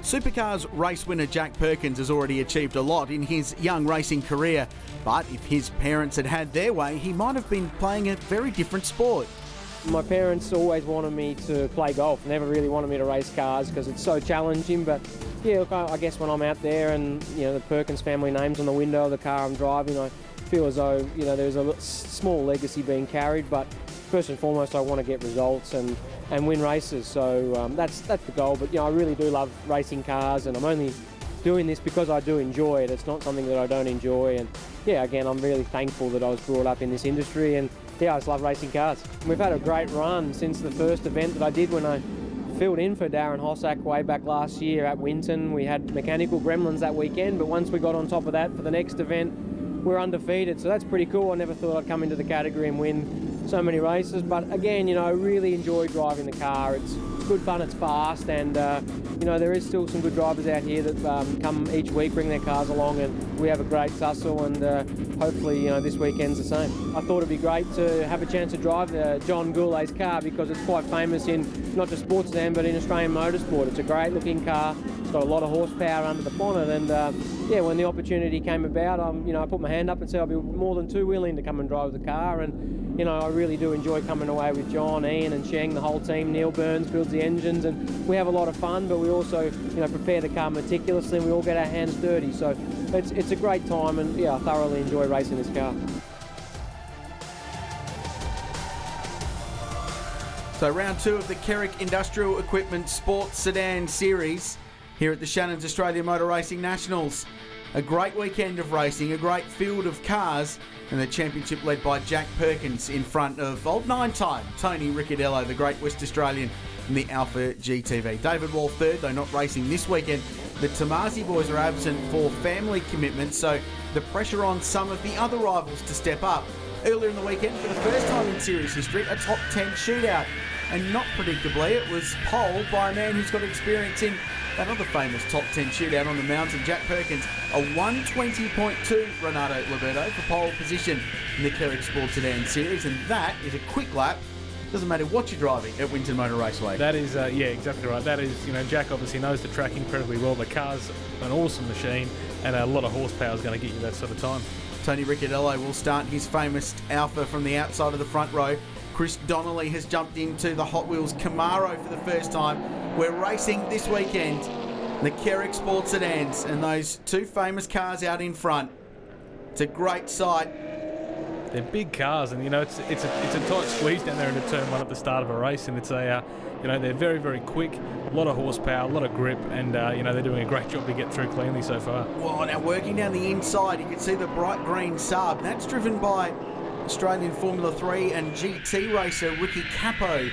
Supercars race winner Jack Perkins has already achieved a lot in his young racing career, but if his parents had had their way, he might have been playing a very different sport. My parents always wanted me to play golf, never really wanted me to race cars because it's so challenging, but yeah, look, I guess when I'm out there and the Perkins family name's on the window of the car I'm driving, I feel as though there's a small legacy being carried, but first and foremost I want to get results and win races, so that's the goal. But I really do love racing cars, and I'm only doing this because I do enjoy it. It's not something that I don't enjoy, and yeah, again, I'm really thankful that I was brought up in this industry, and yeah, I just love racing cars. We've had a great run since the first event that I did when I filled in for Darren Hossack way back last year at Winton. We had mechanical gremlins that weekend, but once we got on top of that for the next event, we're undefeated, so that's pretty cool. I never thought I'd come into the category and win so many races, but again, I really enjoy driving the car. It's good fun, it's fast, and there is still some good drivers out here that come each week, bring their cars along, and we have a great tussle, and hopefully this weekend's the same. I thought it'd be great to have a chance to drive John Goulet's car because it's quite famous in not just sports sedan but in Australian motorsport. It's a great looking car, it's got a lot of horsepower under the bonnet, and yeah, when the opportunity came about, I put my hand up and said I'd be more than too willing to come and drive the car, and I really do enjoy coming away with John, Ian and Sheng, the whole team. Neil Burns builds the engines, and we have a lot of fun, but we also prepare the car meticulously, and we all get our hands dirty, so it's a great time, and yeah, I thoroughly enjoy racing this car. So round 2 of the Kerrick Industrial Equipment Sports Sedan Series here at the Shannon's Australia Motor Racing Nationals. A great weekend of racing, a great field of cars, and the championship led by Jack Perkins in front of old 9-time Tony Ricciardello, the great West Australian in the Alpha GTV. David Wall third, though not racing this weekend. The Tomasi boys are absent for family commitments, so the pressure on some of the other rivals to step up. Earlier in the weekend, for the first time in series history, a top 10 shootout. And not predictably, it was pole by a man who's got experience in that other famous top 10 shootout on the mountain, Jack Perkins. A 120.2 Renato Liberto for pole position in the Kerrick Sports Sedan Series, and that is a quick lap. Doesn't matter what you're driving at Winton Motor Raceway. That is, yeah, exactly right. That is, Jack obviously knows the track incredibly well. The car's an awesome machine, and a lot of horsepower is going to get you that sort of time. Tony Ricciardello will start his famous Alpha from the outside of the front row. Chris Donnelly has jumped into the Hot Wheels Camaro for the first time. We're racing this weekend the Kerrick Sports Sedans, and those two famous cars out in front. It's a great sight. They're big cars, and it's a tight squeeze down there into turn 1 at the start of a race, and it's a they're very, very quick, a lot of horsepower, a lot of grip, and they're doing a great job to get through cleanly so far. Well, now working down the inside, you can see the bright green sub. That's driven by Australian Formula 3 and GT racer Ricky Capo.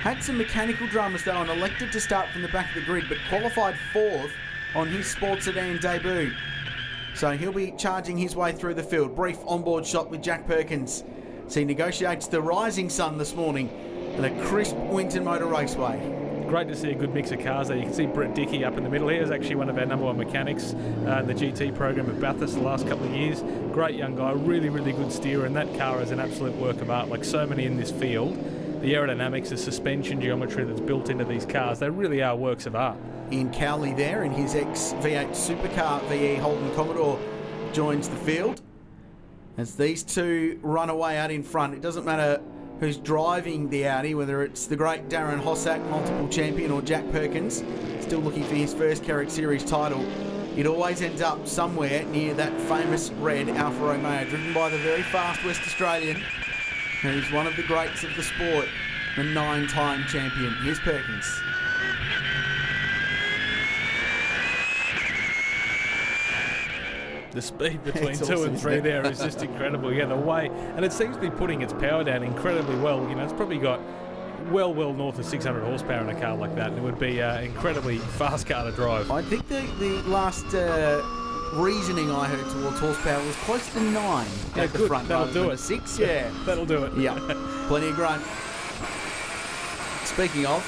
Had some mechanical dramas though and elected to start from the back of the grid, but qualified 4th on his sports sedan debut. So he'll be charging his way through the field. Brief onboard shot with Jack Perkins as he negotiates the rising sun this morning at a crisp Winton Motor Raceway. Great to see a good mix of cars there. You can see Brett Dickey up in the middle. He was actually one of our number 1 mechanics in the GT program at Bathurst the last couple of years. Great young guy, really, really good steerer, and that car is an absolute work of art, like so many in this field. The aerodynamics, the suspension geometry that's built into these cars, they really are works of art. Ian Cowley there in his ex-V8 Supercar VE Holden Commodore joins the field as these two run away out in front. It doesn't matter who's driving the Audi, whether it's the great Darren Hossack, multiple champion, or Jack Perkins, still looking for his first Kerrick Series title. It always ends up somewhere near that famous red Alfa Romeo, driven by the very fast West Australian, who's one of the greats of the sport, the 9-time champion. Here's Perkins. The speed between 2 and 3 there is just incredible. Yeah, the way, and it seems to be putting its power down incredibly well. It's probably got well north of 600 horsepower in a car like that, and it would be an incredibly fast car to drive. I think the last reasoning I heard towards horsepower was close to 9 at the front. That'll do it. 6, yeah. That'll do it. Yeah, plenty of grunt. Speaking of,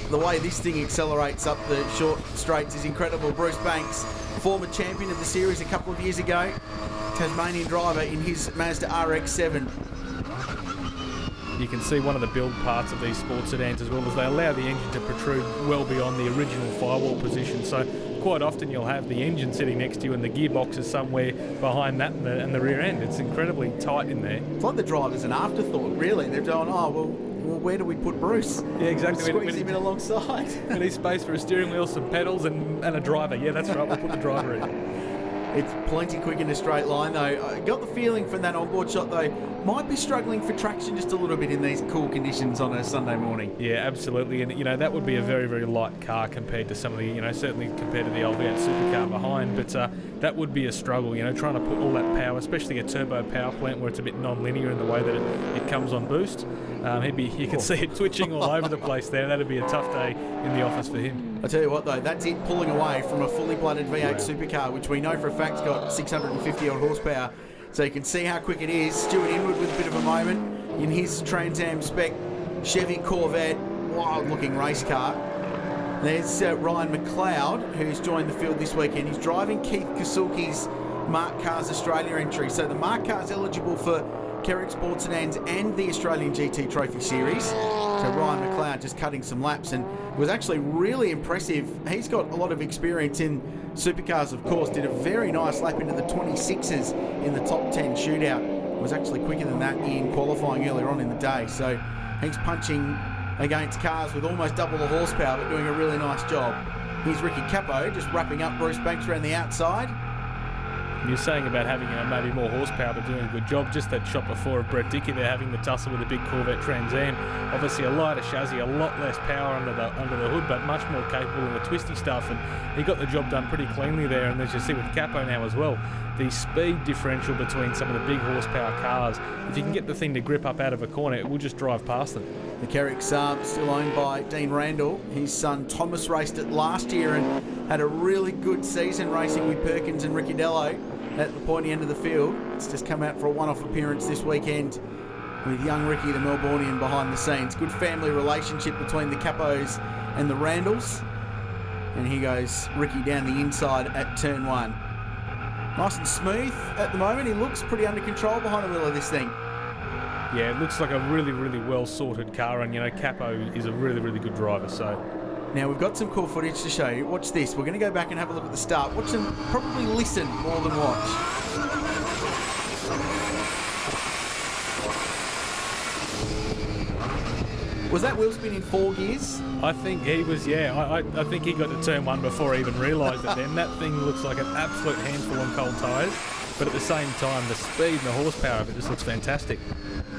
the way this thing accelerates up the short straights is incredible. Bruce Banks, former champion of the series a couple of years ago, Tasmanian driver in his Mazda RX-7. You can see one of the build parts of these sports sedans as well, as they allow the engine to protrude well beyond the original firewall position. So quite often you'll have the engine sitting next to you and the gearbox is somewhere behind that and the rear end. It's incredibly tight in there. It's like the driver's an afterthought, really. They're going, oh, well, where do we put Bruce? Yeah, exactly. Squeeze him in alongside. We need space for a steering wheel, some pedals and a driver. Yeah, that's right, we'll put the driver in. It's plenty quick in a straight line, though. I got the feeling from that onboard shot, though, might be struggling for traction just a little bit in these cool conditions on a Sunday morning. Yeah, absolutely. And, that would be a very, very light car compared to some of the, certainly compared to the old V8 supercar behind. But that would be a struggle, trying to put all that power, especially a turbo power plant where it's a bit non-linear in the way that it comes on boost. You can see it twitching all over the place there. That'd be a tough day in the office for him. I tell you what, though, that's it pulling away from a fully blooded V8 supercar, which we know for a fact has got 650 odd horsepower. So you can see how quick it is. Stuart Inwood with a bit of a moment in his Trans Am spec Chevy Corvette, wild looking race car. There's Ryan McLeod, who's joined the field this weekend. He's driving Keith Kasuki's Mark Cars Australia entry. So the Mark Cars eligible for Kerrick Sports Sedans and the Australian GT Trophy Series. So Ryan McLeod just cutting some laps, and it was actually really impressive. He's got a lot of experience in supercars, of course. Did a very nice lap into the 26s in the top 10 shootout. Was actually quicker than that in qualifying earlier on in the day. So he's punching against cars with almost double the horsepower, but doing a really nice job. Here's Ricky Capo just wrapping up Bruce Banks around the outside. You're saying about having maybe more horsepower but doing a good job. Just that shot before of Brett Dickey there having the tussle with a big Corvette Trans Am. Obviously a lighter chassis, a lot less power under the hood, but much more capable of the twisty stuff, and he got the job done pretty cleanly there. And as you see with Capo now as well, the speed differential between some of the big horsepower cars, if you can get the thing to grip up out of a corner, it will just drive past them. The Kerrick Saab still owned by Dean Randall. His son Thomas raced it last year and had a really good season racing with Perkins and Ricciardello at the pointy end of the field. It's just come out for a one-off appearance this weekend with young Ricky, the Melbourneian, behind the scenes. Good family relationship between the Capos and the Randalls. And here goes Ricky down the inside at turn one. Nice and smooth at the moment. He looks pretty under control behind the wheel of this thing. Yeah, it looks like a really, really well-sorted car, and, Capo is a really, really good driver, so... Now, we've got some cool footage to show you. Watch this. We're going to go back and have a look at the start. Watch and probably listen more than watch. Was that wheel spin in 4 gears? I think he was, yeah. I think he got to turn one before he even realised it then. That thing looks like an absolute handful on cold tyres. But at the same time, the speed and the horsepower of it just looks fantastic.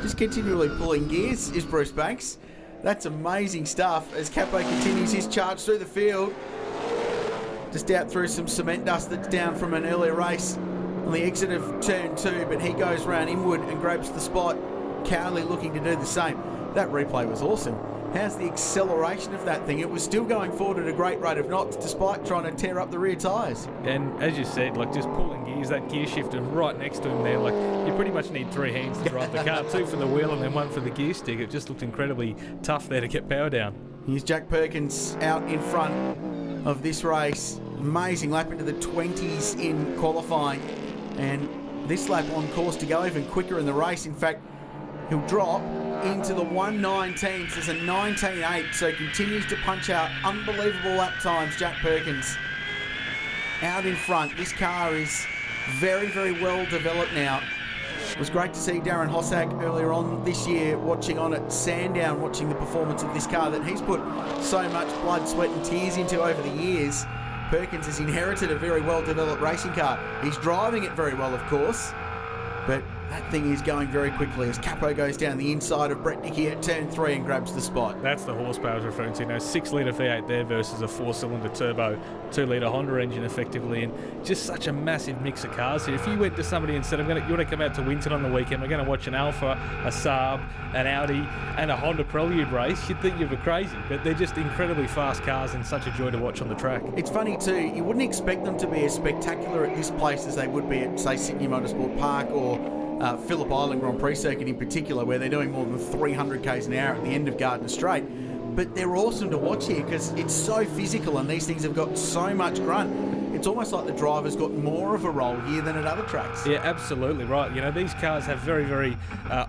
Just continually pulling gears is Bruce Banks. That's amazing stuff as Capo continues his charge through the field. Just out through some cement dust that's down from an earlier race on the exit of turn 2, but he goes round inward and grabs the spot. Cowley looking to do the same. That replay was awesome. How's the acceleration of that thing? It was still going forward at a great rate of knots despite trying to tear up the rear tyres. And as you said, just pulling gears, that gear shifter right next to him there, you pretty much need 3 hands to drive the car, 2 for the wheel and then 1 for the gear stick. It just looked incredibly tough there to get power down. Here's Jack Perkins out in front of this race. Amazing lap into the 20s in qualifying. And this lap on course to go even quicker in the race. In fact, he'll drop into the 1:19s. There's a 19.8, so continues to punch out unbelievable lap times, Jack Perkins. Out in front. This car is very, very well developed now. It was great to see Darren Hossack earlier on this year watching on at Sandown, watching the performance of this car that he's put so much blood, sweat and tears into over the years. Perkins has inherited a very well developed racing car. He's driving it very well, of course, but that thing is going very quickly as Capo goes down the inside of Brett Dickey at turn 3 and grabs the spot. That's the horsepower I was referring to. 6-litre V8 there versus a 4-cylinder turbo 2-litre Honda engine effectively, and just such a massive mix of cars here. If you went to somebody and said, you want to come out to Winton on the weekend, we're going to watch an Alfa, a Saab, an Audi and a Honda Prelude race, you'd think you were crazy, but they're just incredibly fast cars and such a joy to watch on the track. It's funny too, you wouldn't expect them to be as spectacular at this place as they would be at, say, Sydney Motorsport Park or Phillip Island Grand Prix circuit in particular, where they're doing more than 300 k's an hour at the end of Gardner Straight. But they're awesome to watch here because it's so physical and these things have got so much grunt. it's almost like the driver's got more of a role here than at other tracks. Yeah, absolutely right. You know, these cars have very, very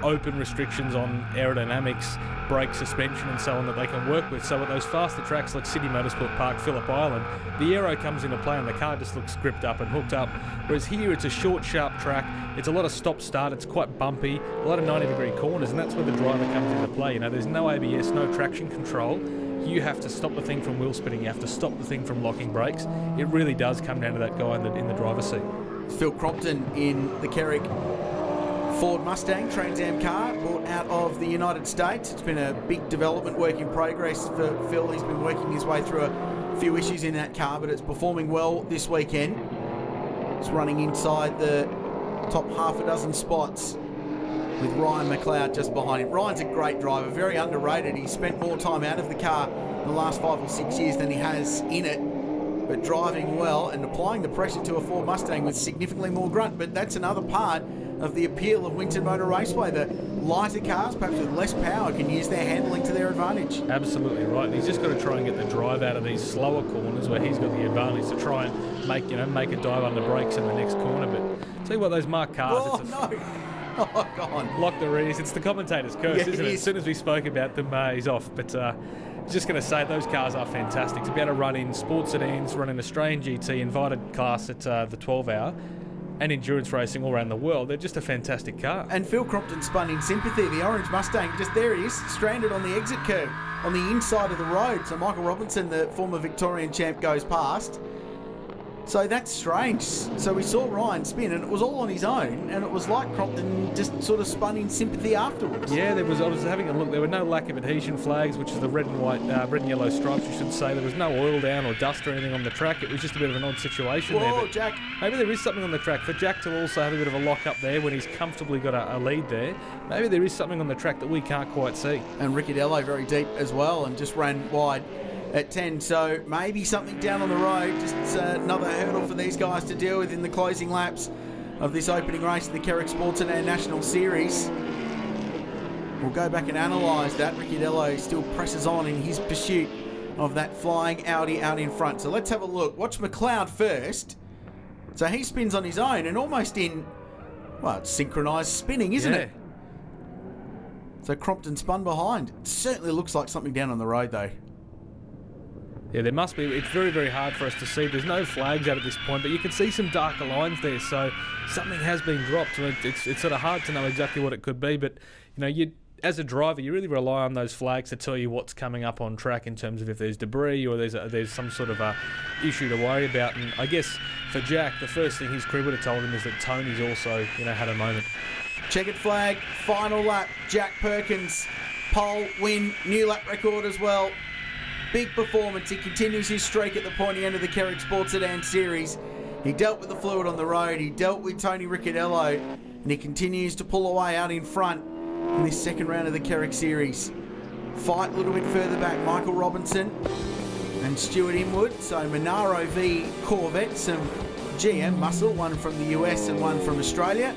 open restrictions on aerodynamics, brake suspension and so on that they can work with. So at those faster tracks like Sydney Motorsport Park, Phillip Island, the aero comes into play and the car just looks gripped up and hooked up. Whereas here it's a short, sharp track. It's a lot of stop-start. It's quite bumpy, a lot of 90-degree corners, and that's where the driver comes into play. You know, there's no ABS, no traction control. You have to stop the thing from wheel spinning. You have to stop the thing from locking brakes. It really does come down to that guy in the driver's seat. Phil Crompton in the Kerrick Ford Mustang Trans Am car, brought out of the United States. It's been a big development work in progress for Phil. He's been working his way through a few issues in that car, but it's performing well this weekend. It's running inside the top half a dozen spots with Ryan McLeod just behind him. Ryan's a great driver, very underrated. He's spent more time out of the car in the last 5 or 6 years than he has in it, but driving well and applying the pressure to a Ford Mustang with significantly more grunt. But that's another part of the appeal of Winton Motor Raceway. The lighter cars, perhaps with less power, can use their handling to their advantage. Absolutely right. And he's just got to try and get the drive out of these slower corners where he's got the advantage to try and make a dive under brakes in the next corner. But tell you what, those marked cars. Oh, God. Lock the rears. It's the commentator's curse, isn't it? As soon as we spoke about them, he's off. But just going to say those cars are fantastic. To be able to run in sports sedans, run in Australian GT, invited class at the 12-hour, and endurance racing all around the world, they're just a fantastic car. And Phil Crompton spun in sympathy. The orange Mustang, just there it is, stranded on the exit curb on the inside of the road. So Michael Robinson, the former Victorian champ, goes past. So that's strange. So we saw Ryan spin, and it was all on his own, and it was like Crompton just sort of spun in sympathy afterwards. Yeah, I was having a look. There were no lack of adhesion flags, which is the red and white, red and yellow stripes, you should say. There was no oil down or dust or anything on the track. It was just a bit of an odd situation there. Whoa, Jack. Maybe there is something on the track. For Jack to also have a bit of a lock up there when he's comfortably got a lead there, maybe there is something on the track that we can't quite see. And Ricciardello very deep as well, and just ran wide at 10, so maybe something down on the road. Just another hurdle for these guys to deal with in the closing laps of this opening race of the Kerrick Sports and National Series. We'll go back and analyse that. Ricciardello still presses on in his pursuit of that flying Audi out in front. So let's have a look. Watch McLeod first. So he spins on his own and almost in, well, it's synchronised spinning, isn't it? So Crompton spun behind. It certainly looks like something down on the road though. Yeah, there must be. It's very, very hard for us to see. There's no flags out at this point, but you can see some darker lines there. So something has been dropped. It's sort of hard to know exactly what it could be. But you as a driver, you really rely on those flags to tell you what's coming up on track in terms of if there's debris or there's some sort of a issue to worry about. And I guess for Jack, the first thing his crew would have told him is that Tony's also had a moment. Checkered flag, final lap. Jack Perkins, pole, win, new lap record as well. Big performance. He continues his streak at the pointy end of the Kerrick Sports Sedan Series. He dealt with the fluid on the road. He dealt with Tony Ricciardello. And he continues to pull away out in front in this second round of the Kerrick Series. Fight a little bit further back. Michael Robinson and Stuart Inwood. So Monaro v Corvette. Some GM muscle. One from the US and one from Australia.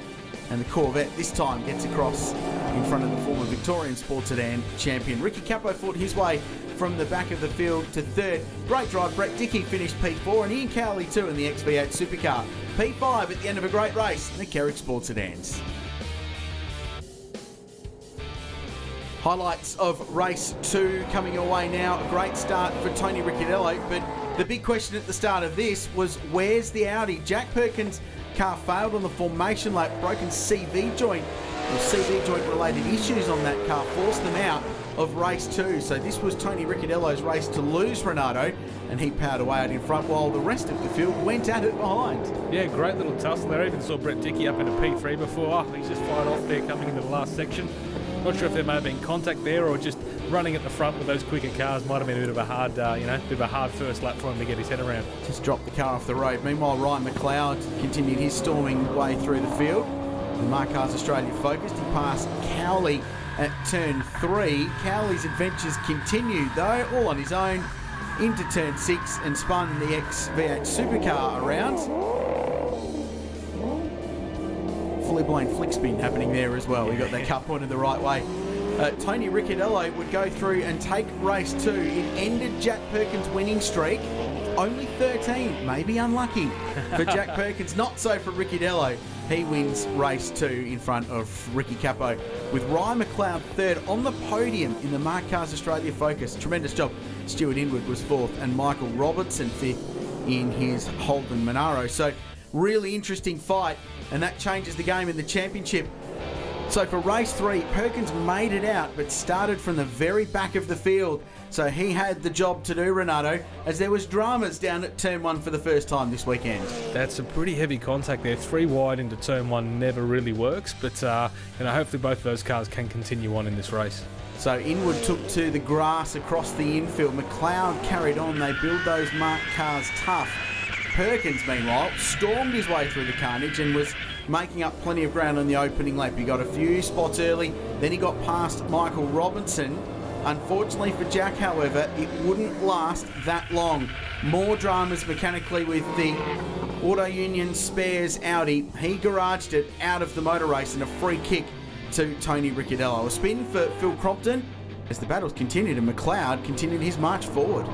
And the Corvette this time gets across in front of the former Victorian Sports Sedan champion. Ricky Capo fought his way from the back of the field to third. Great drive. Brett Dickey finished P4 and Ian Cowley too in the XV8 Supercar. P5 at the end of a great race in the Kerrick Sports Sedans. Highlights of race 2 coming your way now. A great start for Tony Ricciardello, but the big question at the start of this was where's the Audi? Jack Perkins' car failed on the formation lap, broken CV joint or CV joint related issues on that car forced them out of race 2. So this was Tony Ricciardello's race to lose Renato, and he powered away out in front while the rest of the field went at it behind. Yeah, great little tussle there. I even saw Brett Dickey up into P3 before. He's just fired off there coming into the last section. Not sure if there may have been contact there or just running at the front with those quicker cars might have been a bit of a hard, bit of a hard first lap for him to get his head around. Just dropped the car off the road. Meanwhile, Ryan McLeod continued his storming way through the field. And Mark Cars Australia focused. He passed Cowley at turn 3. Cowley's adventures continued though, all on his own, into turn 6 and spun the XV8 Supercar around. Fully blown flick spin happening there as well. He got that car pointed the right way. Tony Ricciardello would go through and take race 2. It ended Jack Perkins' winning streak. only 13, maybe unlucky for Jack Perkins. Not so for Ricciardello. He wins race 2 in front of Ricky Capo, with Ryan McLeod third on the podium in the Mark Cars Australia Focus. Tremendous job. Stuart Inwood was fourth and Michael Robertson fifth in his Holden Monaro. So really interesting fight, and that changes the game in the championship. So for race 3, Perkins made it out but started from the very back of the field. So he had the job to do, Renato, as there was dramas down at turn 1 for the first time this weekend. That's a pretty heavy contact there. 3 wide into turn 1 never really works, but hopefully both of those cars can continue on in this race. So Inwood took to the grass across the infield. McLeod carried on. They build those Mark cars tough. Perkins, meanwhile, stormed his way through the carnage and was making up plenty of ground on the opening lap. He got a few spots early, then he got past Michael Robinson. Unfortunately for Jack, however, it wouldn't last that long. More dramas mechanically with the Auto Union Spares Audi. He garaged it out of the motor race in a free kick to Tony Ricciardello. A spin for Phil Crompton as the battles continued and McLeod continued his march forward.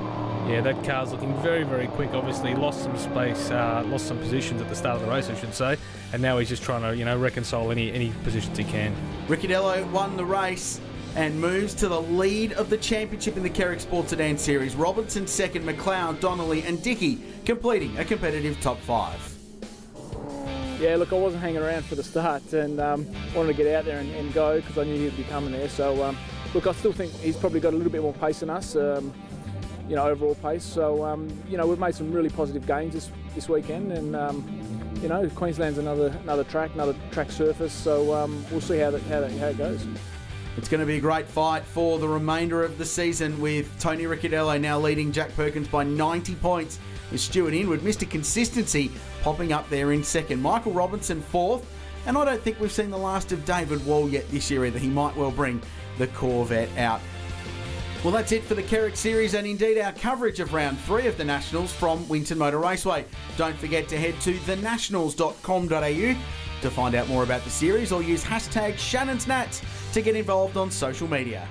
Yeah, that car's looking very, very quick. Obviously lost some space, lost some positions at the start of the race, I should say, and now he's just trying to, reconcile any positions he can. Ricciardello won the race and moves to the lead of the championship in the Kerrick Sports Sedan Series. Robinson second, McLeod, Donnelly and Dickey completing a competitive top 5. Yeah, look, I wasn't hanging around for the start and wanted to get out there and go because I knew he'd be coming there. So, look, I still think he's probably got a little bit more pace than us, overall pace. So, we've made some really positive gains this weekend and, Queensland's another track surface. So we'll see how it goes. It's going to be a great fight for the remainder of the season, with Tony Ricciardello now leading Jack Perkins by 90 points, with Stuart Inwood, Mr. Consistency, popping up there in second. Michael Robinson fourth, and I don't think we've seen the last of David Wall yet this year either. He might well bring the Corvette out. Well, that's it for the Kerrick Series and indeed our coverage of round 3 of the Nationals from Winton Motor Raceway. Don't forget to head to thenationals.com.au to find out more about the series, or use hashtag Shannon's Nats to get involved on social media.